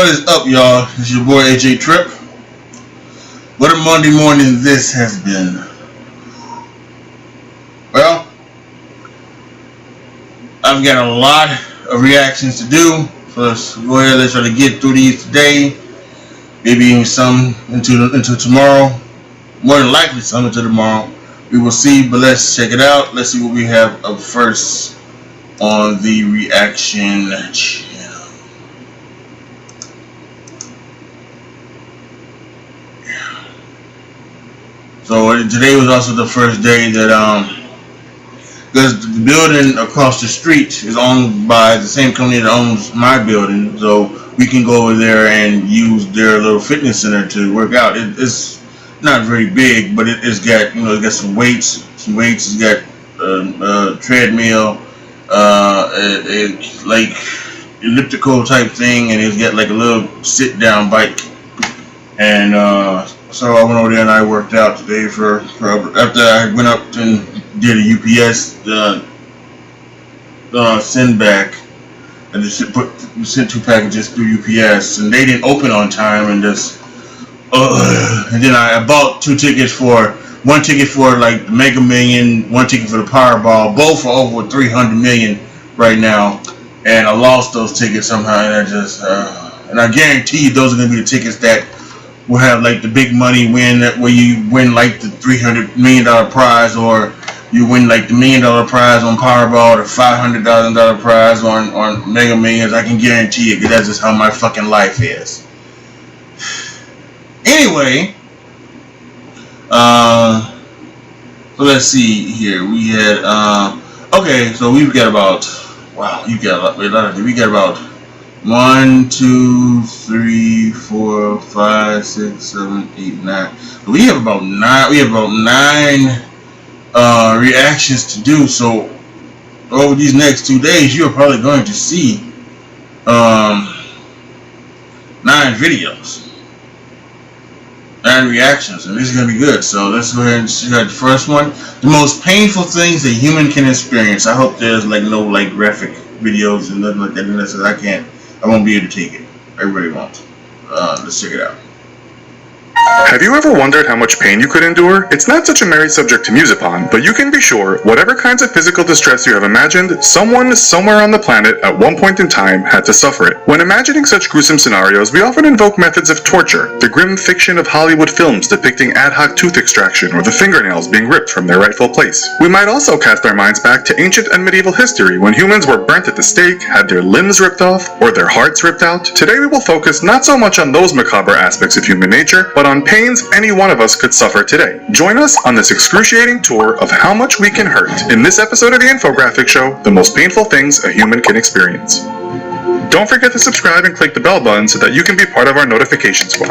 What is up, y'all? It's your boy AJ Trip. What a Monday morning this has been. Well, I've got a lot of reactions to do, so let's go ahead. Let's try to get through these today. Maybe even some into tomorrow. More than likely some into tomorrow. We will see, but let's check it out. Let's see what we have up first on the reaction channel. So today was also the first day that because the building across the street is owned by the same company that owns my building, so we can go over there and use their little fitness center to work out. It's not very big, but it's got it's got some weights. It's got a treadmill, like elliptical type thing, and it's got like a little sit down bike. And so I went over there and I worked out today for after I went up and did a UPS send back. I just sent 2 packages through UPS, and they didn't open on time, and and then I bought 2 tickets for one ticket for like the Mega Million, one ticket for the Powerball. Both are over 300 million right now, and I lost those tickets somehow. And I guarantee you those are gonna be the tickets that will have like the big money win, where you win like the $300 million prize, or you win like the $1 million prize on Powerball, or $500,000 prize on Mega Millions. I can guarantee it, because that's just how my fucking life is. Anyway, so let's see here. We had okay, so we've got about we got about 1, 2, 3, 4, 5, 6, 7, 8, 9. We have about 9. We have about 9 reactions to do. So over these next 2 days, you are probably going to see 9 videos, 9 reactions, and this is gonna be good. So let's go ahead and see the first one. The most painful things a human can experience. I hope there's like no like graphic videos and nothing like that. Unless I won't be able to take it. Everybody won't. Let's check it out. Have you ever wondered how much pain you could endure? It's not such a merry subject to muse upon, but you can be sure whatever kinds of physical distress you have imagined, someone somewhere on the planet at one point in time had to suffer it. When imagining such gruesome scenarios, we often invoke methods of torture, the grim fiction of Hollywood films depicting ad hoc tooth extraction or the fingernails being ripped from their rightful place. We might also cast our minds back to ancient and medieval history when humans were burnt at the stake, had their limbs ripped off, or their hearts ripped out. Today we will focus not so much on those macabre aspects of human nature, but on pains any one of us could suffer today. Join us on this excruciating tour of how much we can hurt in this episode of the Infographic Show, the most painful things a human can experience. Don't forget to subscribe and click the bell button so that you can be part of our notification squad.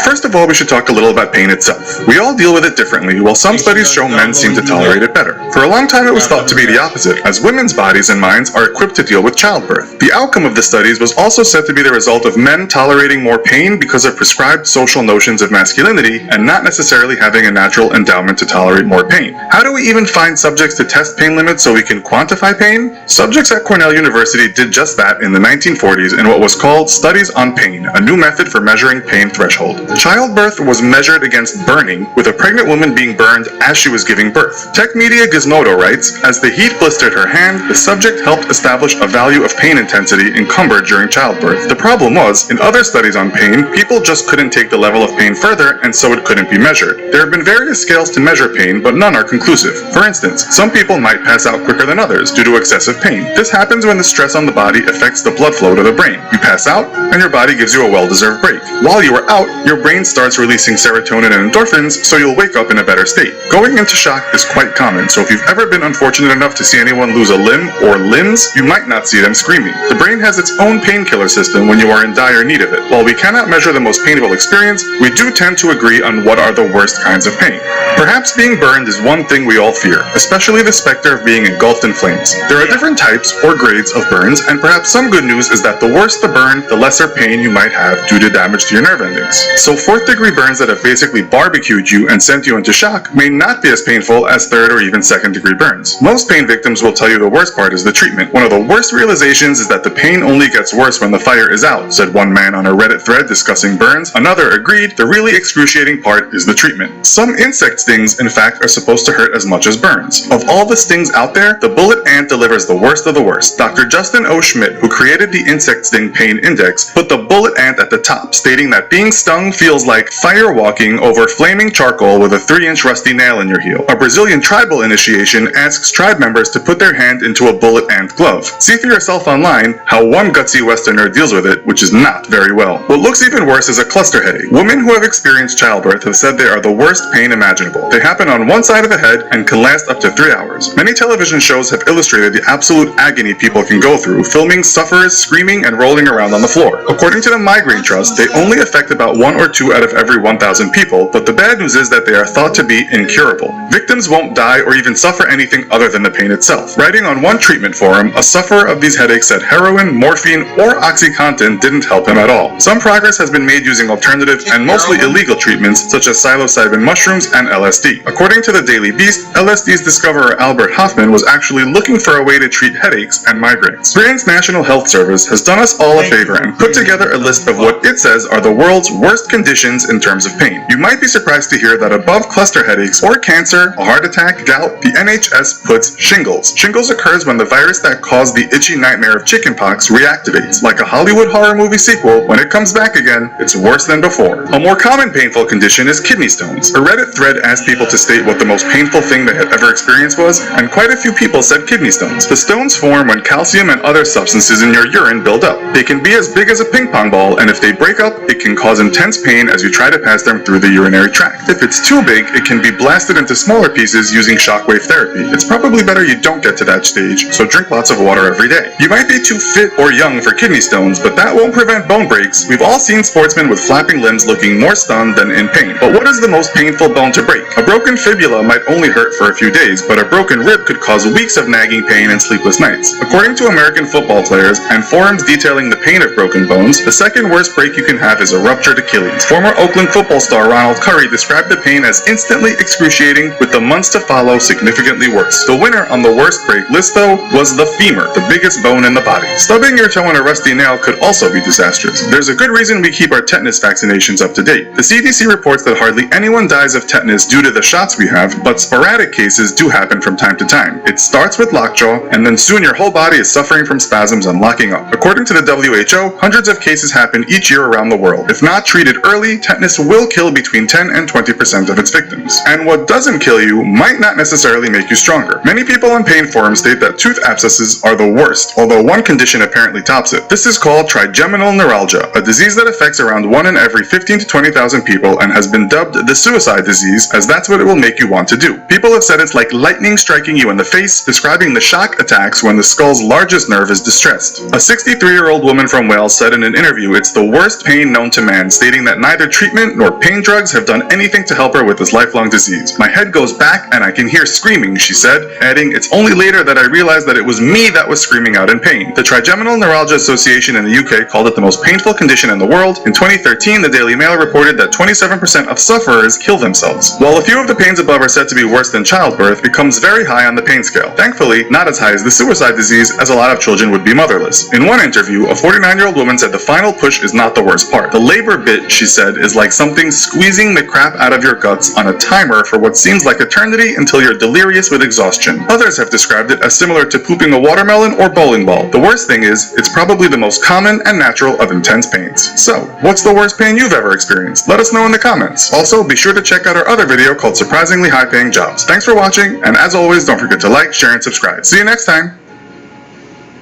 First of all, we should talk a little about pain itself. We all deal with it differently, while some studies show men seem to tolerate it better. For a long time it was thought to be the opposite, as women's bodies and minds are equipped to deal with childbirth. The outcome of the studies was also said to be the result of men tolerating more pain because of prescribed social notions of masculinity, and not necessarily having a natural endowment to tolerate more pain. How do we even find subjects to test pain limits so we can quantify pain? Subjects at Cornell University did just that in the 1940s in what was called Studies on Pain, a new method for measuring pain threshold. Childbirth was measured against burning, with a pregnant woman being burned as she was giving birth. Tech Media Gizmodo writes, as the heat blistered her hand, the subject helped establish a value of pain intensity encumbered during childbirth. The problem was, in other studies on pain, people just couldn't take the level of pain further, and so it couldn't be measured. There have been various scales to measure pain, but none are conclusive. For instance, some people might pass out quicker than others due to excessive pain. This happens when the stress on the body affects the blood flow to the brain. You pass out, and your body gives you a well-deserved break. While you are out, your brain starts releasing serotonin and endorphins, so you'll wake up in a better state. Going into shock is quite common, so if you've ever been unfortunate enough to see anyone lose a limb or limbs, you might not see them screaming. The brain has its own painkiller system when you are in dire need of it. While we cannot measure the most painful experience, we do tend to agree on what are the worst kinds of pain. Perhaps being burned is one thing we all fear, especially the specter of being engulfed in flames. There are different types or grades of burns, and perhaps some good news is that the worse the burn, the lesser pain you might have due to damage to your nerve endings. So 4th degree burns that have basically barbecued you and sent you into shock may not be as painful as 3rd or even 2nd degree burns. Most pain victims will tell you the worst part is the treatment. One of the worst realizations is that the pain only gets worse when the fire is out, said one man on a Reddit thread discussing burns. Another agreed the really excruciating part is the treatment. Some insect stings, in fact, are supposed to hurt as much as burns. Of all the stings out there, the bullet ant delivers the worst of the worst. Dr. Justin O. Schmidt, who created the Insect Sting Pain Index, put the bullet ant at the top, stating that being stung feels like fire walking over flaming charcoal with a 3-inch rusty nail in your heel. A Brazilian tribal initiation asks tribe members to put their hand into a bullet ant glove. See for yourself online how one gutsy Westerner deals with it, which is not very well. What looks even worse is a cluster headache. Women who have experienced childbirth have said they are the worst pain imaginable. They happen on one side of the head and can last up to 3 hours. Many television shows have illustrated the absolute agony people can go through, filming sufferers screaming and rolling around on the floor. According to the Migraine Trust, they only affect about 1 or 2 out of every 1,000 people, but the bad news is that they are thought to be incurable. Victims won't die or even suffer anything other than the pain itself. Writing on one treatment forum, a sufferer of these headaches said heroin, morphine, or OxyContin didn't help him at all. Some progress has been made using alternative and mostly illegal treatments such as psilocybin mushrooms and LSD. According to the Daily Beast, LSD's discoverer Albert Hoffman was actually looking for a way to treat headaches and migraines. Britain's National Health Service has done us all a favor and put together a list of what it says are the world's worst conditions in terms of pain. You might be surprised to hear that above cluster headaches or cancer, a heart attack, gout, the NHS puts shingles. Shingles occurs when the virus that caused the itchy nightmare of chickenpox reactivates. Like a Hollywood horror movie sequel, when it comes back again, it's worse than before. A more common painful condition is kidney stones. A Reddit thread asked people to state what the most painful thing they had ever experienced was, and quite a few people said kidney stones. The stones form when calcium and other substances in your urine build up. They can be as big as a ping pong ball, and if they break up, it can cause intense pain as you try to pass them through the urinary tract. If it's too big, it can be blasted into smaller pieces using shockwave therapy. It's probably better you don't get to that stage, so drink lots of water every day. You might be too fit or young for kidney stones, but that won't prevent bone breaks. We've all seen sportsmen with flapping limbs looking more stunned than in pain. But what is the most painful bone to break? A broken fibula might only hurt for a few days, but a broken rib could cause weeks of nagging pain and sleepless nights. According to American football players and forums detailing the pain of broken bones, the second worst break you can have is a ruptured Achilles. Former Oakland football star Ronald Curry described the pain as instantly excruciating, with the months to follow significantly worse. The winner on the worst break list, though, was the femur, the biggest bone in the body. Stubbing your toe on a rusty nail could also be disastrous. There's a good reason we keep our tetanus vaccinations up to date. The CDC reports that hardly anyone dies of tetanus due to the shots we have, but sporadic cases do happen from time to time. It starts with lockjaw, and then soon your whole body is suffering from spasms and locking up. According to the WHO, hundreds of cases happen each year around the world. If not treated early, tetanus will kill between 10 and 20% of its victims. And what doesn't kill you might not necessarily make you stronger. Many people on pain forums state that tooth abscesses are the worst, although one condition apparently tops it. This is called trigeminal neuralgia, a disease that affects around 1 in every 15 to 20,000 people and has been dubbed the suicide disease, as that's what it will make you want to do. People have said it's like lightning striking you in the face, describing the shock attacks when the skull's largest nerve is distressed. A 63-year-old woman from Wales said in an interview it's the worst pain known to man, stating that neither treatment nor pain drugs have done anything to help her with this lifelong disease. My head goes back and I can hear screaming, she said, adding, it's only later that I realized that it was me that was screaming out in pain. The Trigeminal Neuralgia Association in the UK called it the most painful condition in the world. In 2013, the Daily Mail reported that 27% of sufferers kill themselves. While a few of the pains above are said to be worse than childbirth, it comes very high on the pain scale. Thankfully, not as high as the suicide disease, as a lot of children would be motherless. In one interview, a 49-year-old woman said the final push is not the worst part. The labor bit, she said, is like something squeezing the crap out of your guts on a timer for what seems like eternity until you're delirious with exhaustion. Others have described it as similar to pooping a watermelon or bowling ball. The worst thing is, it's probably the most common and natural of intense pains. So, what's the worst pain you've ever experienced? Let us know in the comments. Also, be sure to check out our other video called Surprisingly High Paying Jobs. Thanks for watching, and as always, don't forget to like, share, and subscribe. See you next time!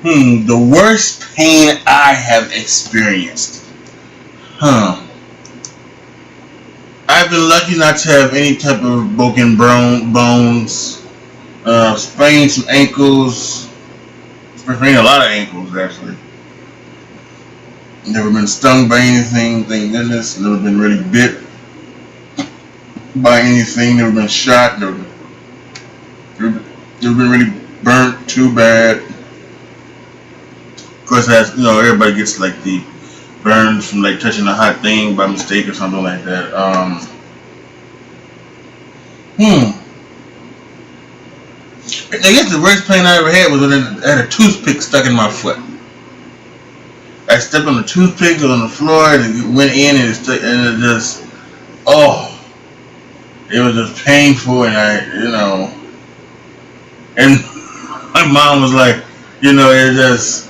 The worst pain I have experienced. I've been lucky not to have any type of broken bones, sprained some ankles, sprained a lot of ankles actually. Never been stung by anything, thank goodness. Never been really bit by anything. Never been shot. Never been really burnt too bad. course, that's, you know, everybody gets like the burns from like touching a hot thing by mistake or something like that. I guess the worst pain I ever had was when I had a toothpick stuck in my foot. I stepped on the toothpick, it was on the floor, and it went in, and it just, it was just painful, and and my mom was like, you know, it just,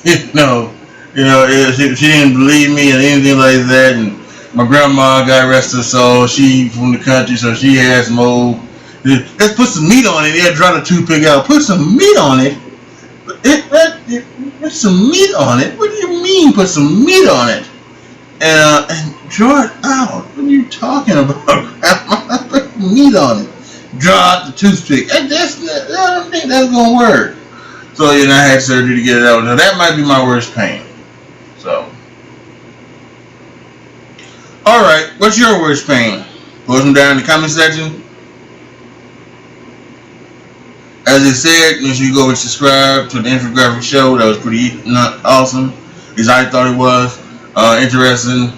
she didn't believe me or anything like that, and my grandma, God rest her soul, she from the country, so she had some old, let's put some meat on it, yeah, draw the toothpick out, put some meat on it. Put some meat on it? What do you mean put some meat on it? And draw it out. What are you talking about, Grandma? Put meat on it. Draw out the toothpick. I don't think that's gonna work. So I had surgery to get it out. Now that might be my worst pain. So, all right, what's your worst pain? Post them down in the comment section. As I said, make sure you go and subscribe to the Infographic Show. That was pretty awesome, as I thought it was. Interesting.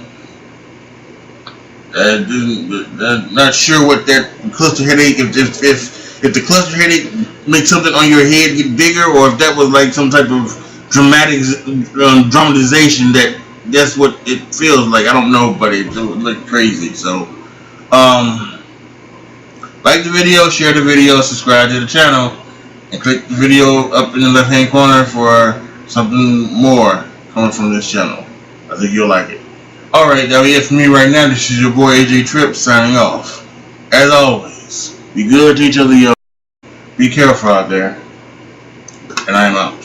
Not sure what that cluster headache, if the cluster headache makes something on your head get bigger, or if that was like some type of dramatization that's what it feels like. I don't know, but it looked crazy. So, like the video, share the video, subscribe to the channel, and click the video up in the left hand corner for something more coming from this channel. I think you'll like it. Alright, that'll be it for me right now. This is your boy AJ Tripp signing off. As always, be good to each other, yo. Be careful out there. And I am out.